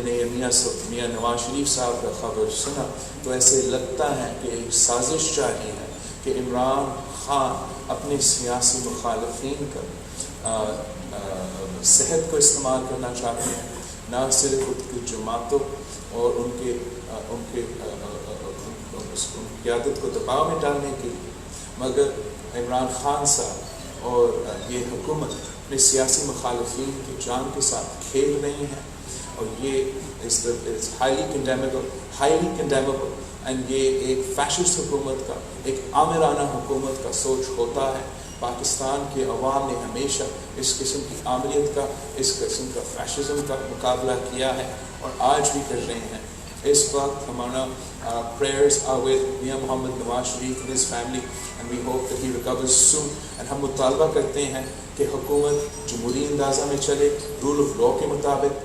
نے میاں نواز شریف صاحب کا خبر سنا تو ایسے لگتا ہے کہ ایک سازش جاری ہے کہ عمران خان اپنے سیاسی مخالفین کا صحت کو استعمال کرنا چاہتے ہیں، نہ صرف خود کی جماعتوں اور ان کے قیادت کو دباؤ میں ڈالنے کے لیے، مگر عمران خان صاحب اور یہ حکومت اپنے سیاسی مخالفین کی جان کے ساتھ کھیل رہی ہیں، اور یہ ہائیلی کنڈیمیبل اینڈ یہ ایک فیشسٹ حکومت کا، ایک آمرانہ حکومت کا سوچ ہوتا ہے۔ پاکستان کے عوام نے ہمیشہ اس قسم کی آمریت کا، اس قسم کا فیشزم کا مقابلہ کیا ہے اور آج بھی کر رہے ہیں۔ اس وقت ہمارا prayers are with میاں محمد Nawaz Sharif and his family and we hope that he recovers soon، and ہم مطالبہ کرتے ہیں کہ حکومت جمہوری اندازہ میں چلے، رول آف لاء کے مطابق،